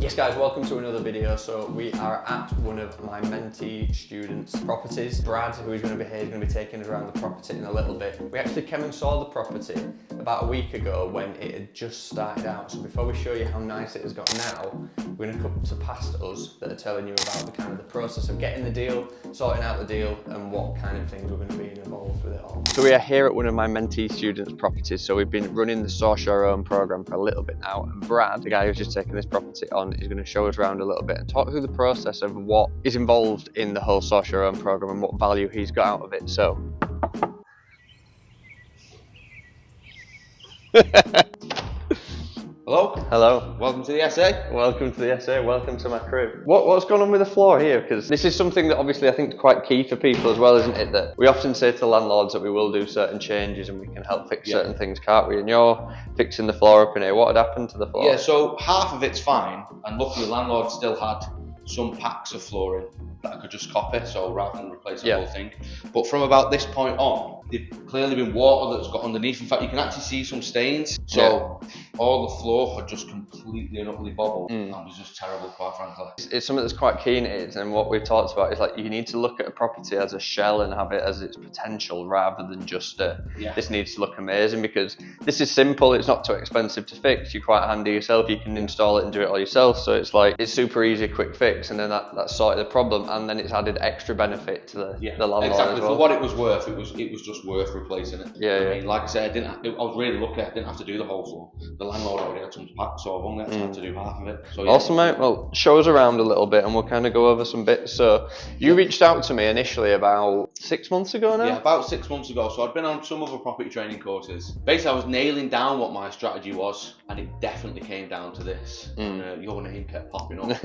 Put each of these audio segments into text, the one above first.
Yes guys, welcome to another video. So we are at one of my mentee students' properties. Brad, who is going to be here, is going to be taking us around the property in a little bit. We actually came and saw the property about a week ago when it had just started out. So before we show you how nice it has got now, we're going to come to past us that are telling you about the process of getting the deal, sorting out the deal, and what kind of things we're going to be involved with it all. So we are here at one of my mentee students' properties. So we've been running the Source Your Own program for a little bit now, and Brad, the guy who's just taken this property on, is going to show us around a little bit and talk through the process of what is involved in the whole Source Your Own program and what value he's got out of it. So Hello. Hello. Welcome to the SA. Welcome to the SA, welcome to my crib. What's going on with the floor here? Because this is something that obviously I think is quite key for people as well, isn't it? That we often say to landlords that we will do certain changes and we can help fix certain things, can't we? And you're fixing the floor up in here. What had happened to the floor? Yeah, so half of it's fine, and luckily the landlord still had some packs of flooring that I could just copy, so rather than replace the whole thing. But from about this point on, there's clearly been water that's got underneath. In fact, you can actually see some stains. So all the floor had just completely and utterly bobbled, and it was just terrible, quite frankly. It's something that's quite key in it, and what we've talked about is like you need to look at a property as a shell and have it as its potential rather than just this needs to look amazing, because this is simple, it's not too expensive to fix, you're quite handy yourself, you can install it and do it all yourself, so it's like it's super easy, quick fix, and then that's sorted the problem, and then it's added extra benefit to the landlord exactly. as well. For what it was worth, it was just worth replacing it. I mean, like I said, I was really lucky. I didn't have to do the whole floor. The landlord already had some packs, so I've only actually had to do half of it. So, Awesome, mate. Well, show us around a little bit and we'll kind of go over some bits. So you reached out to me initially about 6 months ago now? Yeah, about 6 months ago. So I'd been on some other property training courses. Basically, I was nailing down what my strategy was, and it definitely came down to this. Your name kept popping up.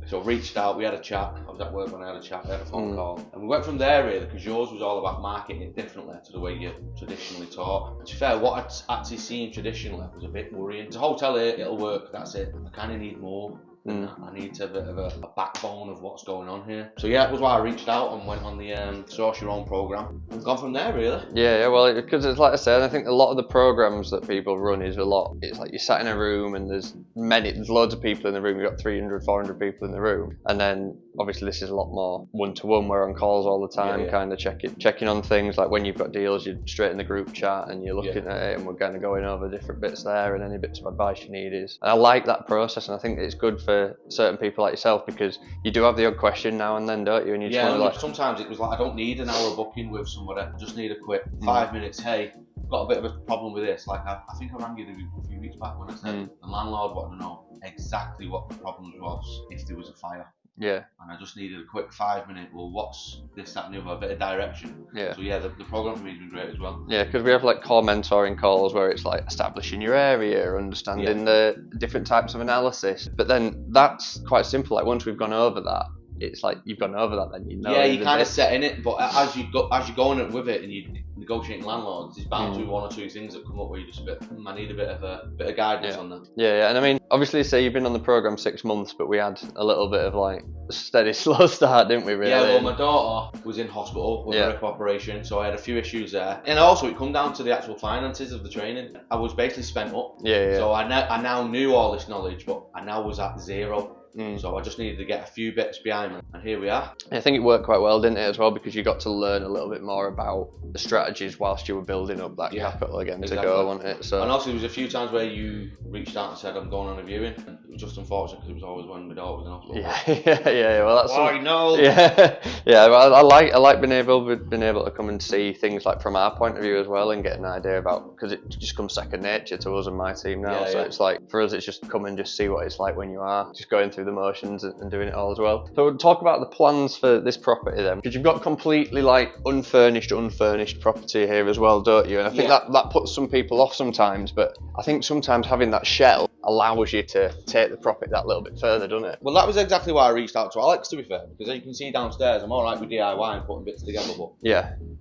So I reached out, we had a chat. I was at work when I had a chat, we had a phone call. And we went from there really, because yours was all about marketing it differently to the way you traditionally taught. And to be fair, what I'd actually seen traditionally was a bit worrying. It's a hotel here, it'll work, that's it. I kind of need more. I need a bit of a backbone of what's going on here. So yeah, it was why I reached out and went on the Source Your Own program and gone from there really. Yeah, well, because it's like I said, I think a lot of the programs that people run is it's like you're sat in a room and there's loads of people in the room, you've got 300, 400 people in the room, and then obviously this is a lot more one-to-one, we're on calls all the time, kind of checking on things, like when you've got deals, you're straight in the group chat and you're looking at it and we're kind of going over different bits there and any bits of advice you need is. And I like that process, and I think it's good for certain people like yourself, because you do have the odd question now and then, don't you? And you just want to sometimes it was like, I don't need an hour booking with somebody, I just need a quick 5 minutes. Hey, I've got a bit of a problem with this. Like I think I rang you a few weeks back when I said the landlord wanted to know exactly what the problem was if there was a fire. Yeah. And I just needed a quick 5 minute, well, what's this, that and the other, a bit of direction. Yeah. So yeah, the program for me has been great as well. Yeah, because we have like core mentoring calls where it's like establishing your area, understanding the different types of analysis. But then that's quite simple. Like once we've gone over that, it's like you've gone over that, then you know. Yeah, you kind of set in it, but as you go in it with it and you negotiating landlords, there's bound to be one or two things that come up where you just I need a bit of guidance on that. Yeah, and I mean, obviously, say you've been on the program 6 months, but we had a little bit of like a steady, slow start, didn't we? Really? Yeah, well, my daughter was in hospital with a hip operation, so I had a few issues there, and also it come down to the actual finances of the training. I was basically spent up. So I now knew all this knowledge, but I now was at zero. So I just needed to get a few bits behind me, and here we are. I think it worked quite well, didn't it, as well, because you got to learn a little bit more about the strategies whilst you were building up that capital again to go, wasn't it? So. And also there was a few times where you reached out and said, I'm going on a viewing. It was just unfortunate because it was always when my daughter was in hospital. Yeah. Well, that's I know. Yeah. Well, I like being able to come and see things like from our point of view as well, and get an idea about, because it just comes second nature to us and my team now. So it's like for us, it's just come and just see what it's like when you are just going through the motions and doing it all as well. So we'll talk about the plans for this property then, because you've got completely like unfurnished property here as well, don't you? And I think that puts some people off sometimes, but I think sometimes having that shell allows you to take the property that little bit further, doesn't it? Well, that was exactly why I reached out to Alex, to be fair, because as you can see downstairs, I'm alright with DIY and putting bits together, but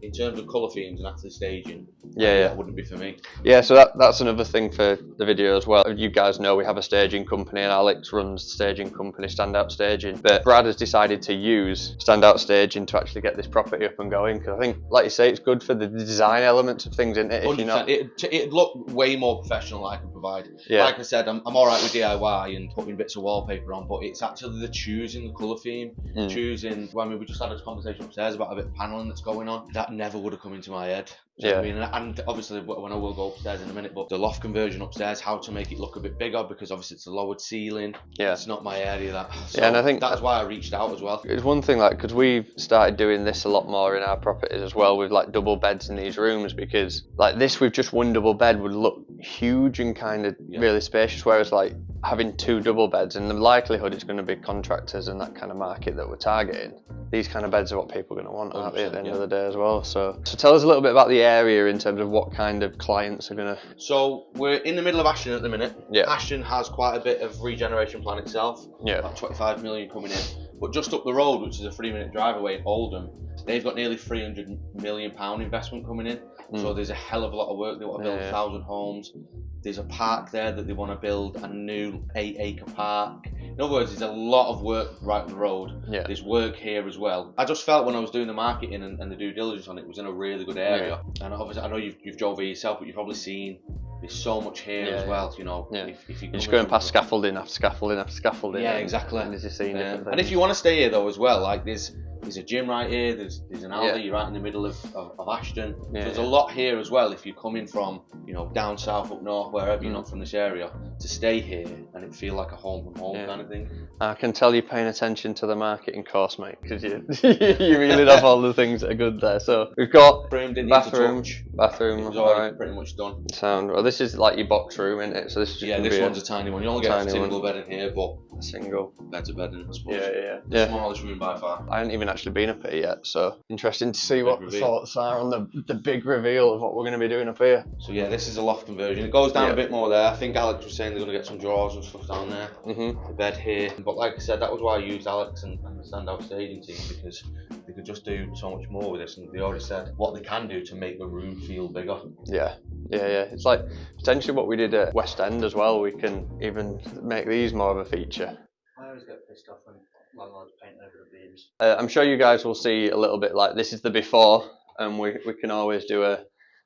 in terms of colour themes and actually staging, that wouldn't be for me. Yeah, so that's another thing for the video as well. You guys know we have a staging company, and Alex runs the staging company, Standout Staging, but Brad has decided to use Standout Staging to actually get this property up and going, because I think, like you say, it's good for the design elements of things, isn't it? If 100%. It'd look way more professional, like, provide. Yeah. Like I said, I'm alright with DIY and putting bits of wallpaper on, but it's actually the choosing the colour theme, choosing. I mean, we just had a conversation upstairs about a bit of panelling that's going on. That never would have come into my head. Do you know what I mean? And obviously, when I will go upstairs in a minute, but the loft conversion upstairs, how to make it look a bit bigger, because obviously it's a lowered ceiling. Yeah. It's not my area, that. So yeah, and I think that's why I reached out as well. It's one thing, like, because we've started doing this a lot more in our properties as well, with like double beds in these rooms, because like this with just one double bed would look huge and kind of really spacious, whereas like having two double beds, and the likelihood it's going to be contractors and that kind of market that we're targeting, these kind of beds are what people are going to want, aren't they, at the end of the day as well. So tell us a little bit about the area in terms of what kind of clients are going to... So we're in the middle of Ashton at the minute. Yeah. Ashton has quite a bit of regeneration plan itself. Yeah. About 25 million coming in. But just up the road, which is a 3-minute drive away in Oldham, they've got nearly £300 million investment coming in. So there's a hell of a lot of work. They want to build 1,000 homes. There's a park there that they want to build, a new 8-acre park. In other words, there's a lot of work right on the road. Yeah. There's work here as well. I just felt when I was doing the marketing and the due diligence on it, was in a really good area. Yeah. And obviously, I know you've drove here yourself, but you've probably seen there's so much here as well. You know, if you're just going past scaffolding after scaffolding after scaffolding. Yeah, exactly. And as you're seeing different things. And if you want to stay here though as well, like there's a gym right here, there's an Aldi, you're right in the middle of Ashton. So there's a lot here as well if you're coming from, you know, down south, up north, wherever, you're not from this area, to stay here and it feel like a home from home kind of thing. I can tell you're paying attention to the marketing course, mate, because you really have all the things that are good there. So we've got bathroom, it's already pretty much done. Sound. Well, this is like your box room, isn't it? So this is just this one's a tiny one. You only get a single bed in here, but a single bed's a bed in, I suppose. Yeah. The smallest room by far. I haven't even actually been up here yet, so interesting to see what the thoughts are on the big reveal of what we're going to be doing up here. So yeah, this is a loft conversion. It goes down a bit more there. I think Alex was saying they're going to get some drawers and stuff down there. The bed here. But like I said, that was why I used Alex and the standout staging team, because they could just do so much more with this, and they already said what they can do to make the room feel bigger. Yeah. It's like potentially what we did at West End as well. We can even make these more of a feature. I always get pissed off when landlords paint over the beams. I'm sure you guys will see a little bit like this is the before, and we can always do a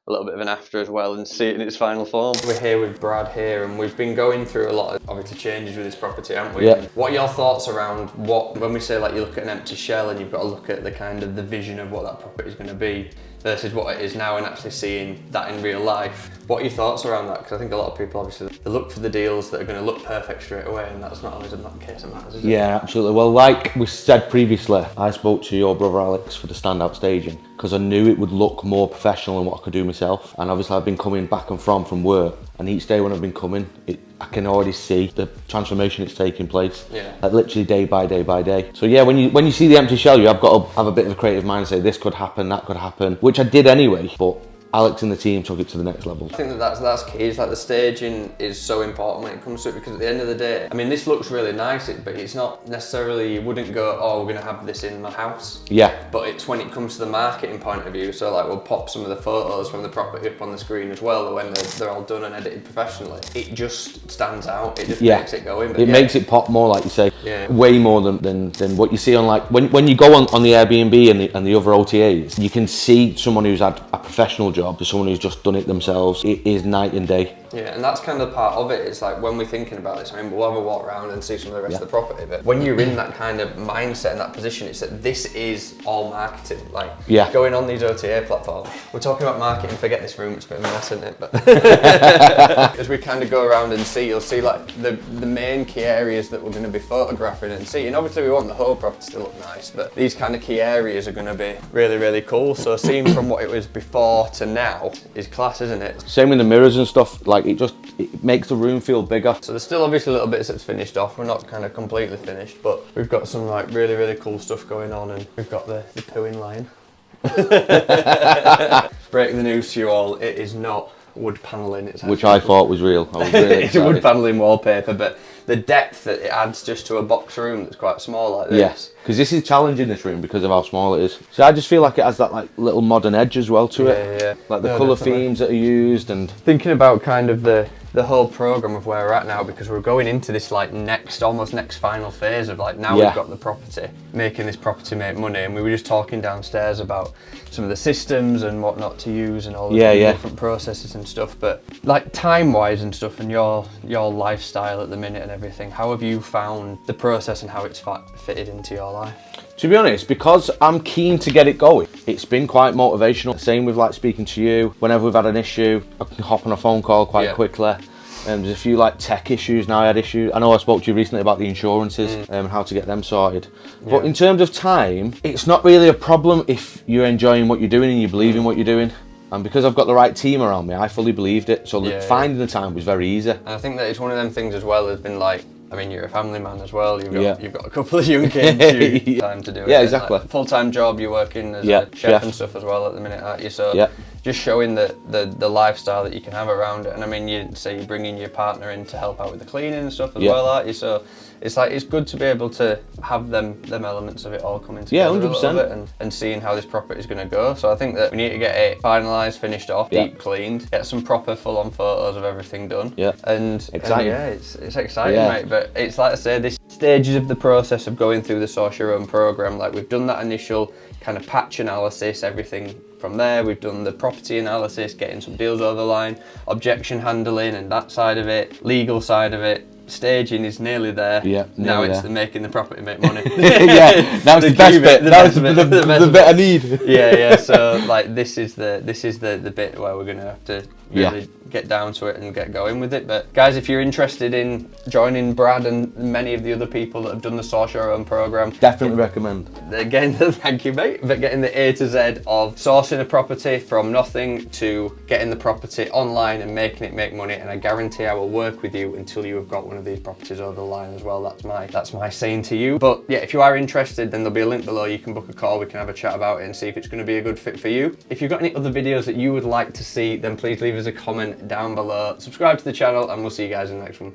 little bit of an after as well and see it in its final form. We're here with Brad here, and we've been going through a lot of obviously changes with this property, haven't we? Yeah. What are your thoughts around when we say like you look at an empty shell and you've got to look at the kind of the vision of what that property is going to be versus what it is now, and actually seeing that in real life? What are your thoughts around that? Because I think a lot of people obviously they look for the deals that are going to look perfect straight away, and that's not always the case of matters, is it? Yeah, absolutely. Well, like we said previously, I spoke to your brother Alex for the standout staging because I knew it would look more professional than what I could do myself. And obviously I've been coming back and from work, and each day when I've been coming, I can already see the transformation that's taking place. Yeah. Like literally day by day by day. So yeah, when you see the empty shell, you have got to have a bit of a creative mind and say this could happen, that could happen, which I did anyway, but Alex and the team took it to the next level. I think that's key. It's like the staging is so important when it comes to it, because at the end of the day, I mean, this looks really nice, but it's not necessarily, you wouldn't go, oh, we're going to have this in my house. Yeah. But it's when it comes to the marketing point of view, so like we'll pop some of the photos from the property up on the screen as well, when they're all done and edited professionally. It just stands out, it just makes it go in. It makes it pop more, like you say, way more than what you see on, like, when you go on the Airbnb and the other OTAs, you can see someone who's had a professional job to someone who's just done it themselves. It is night and day. Yeah, and that's kind of part of it. It's like when we're thinking about this, I mean, we'll have a walk around and see some of the rest of the property, but when you're in that kind of mindset and that position, it's that this is all marketing. Like, going on these OTA platforms, we're talking about marketing, forget this room, it's a bit of a mess, isn't it? But as we kind of go around and see, you'll see like the main key areas that we're going to be photographing and seeing. Obviously we want the whole property to look nice, but these kind of key areas are going to be really, really cool. So seeing from what it was before to now is class, isn't it? Same with the mirrors and stuff, like it makes the room feel bigger. So there's still obviously little bits that's finished off. We're not kind of completely finished, but we've got some like really, really cool stuff going on, and we've got the pooing line. Break the news to you all, it is not wood panelling. It's which I thought was real. I was really it's wood panelling wallpaper, but the depth that it adds just to a box room that's quite small like this. Yes, because this is challenging, this room, because of how small it is. So I just feel like it has that like little modern edge as well to it. Yeah. Like the colour themes that are used, and thinking about kind of the the whole program of where we're at now, because we're going into this like almost next final phase of like, now we've got the property, making this property make money. And we were just talking downstairs about some of the systems and whatnot to use and all the different processes and stuff. But like time-wise and stuff, and your lifestyle at the minute and everything, how have you found the process and how it's fitted into your life? To be honest, because I'm keen to get it going, it's been quite motivational. Same with like speaking to you. Whenever we've had an issue, I can hop on a phone call quite quickly. There's a few like tech issues now. I had issues. I know I spoke to you recently about the insurances and how to get them sorted. But in terms of time, it's not really a problem if you're enjoying what you're doing and you believe in what you're doing. And because I've got the right team around me, I fully believed it. So finding the time was very easy. And I think that it's one of them things as well. Has been like, I mean, you're a family man as well. You've got a couple of young kids. Time to do it. Yeah, exactly. Like, full-time job. You're working as a chef and stuff as well at the minute, aren't you? So just showing the lifestyle that you can have around it. And I mean, you say you're bringing your partner in to help out with the cleaning and stuff as well, aren't you? So it's like, it's good to be able to have them elements of it all coming together a little bit and seeing how this property is going to go. So I think that we need to get it finalised, finished off, deep cleaned, get some proper full-on photos of everything done. And exciting. It's exciting, mate. But it's like I say, this stages of the process of going through the Source Your Own program. Like, we've done that initial kind of patch analysis, everything from there. We've done the property analysis, getting some deals over the line, objection handling and that side of it, legal side of it. Staging is nearly there. Now it's the making the property make money. Now it's the best bit. That's the bit I need. So like, this is the bit where we're gonna have to really get down to it and get going with it. But guys, if you're interested in joining Brad and many of the other people that have done the Source Your Own program, definitely recommend. Again, thank you, mate, for getting the A to Z of sourcing a property from nothing to getting the property online and making it make money. And I guarantee I will work with you until you have got one of these properties over the line as well. That's my saying to you. But yeah, if you are interested, then there'll be a link below. You can book a call, we can have a chat about it and see if it's going to be a good fit for you. If you've got any other videos that you would like to see, then please leave us a comment down below. Subscribe to the channel, and we'll see you guys in the next one.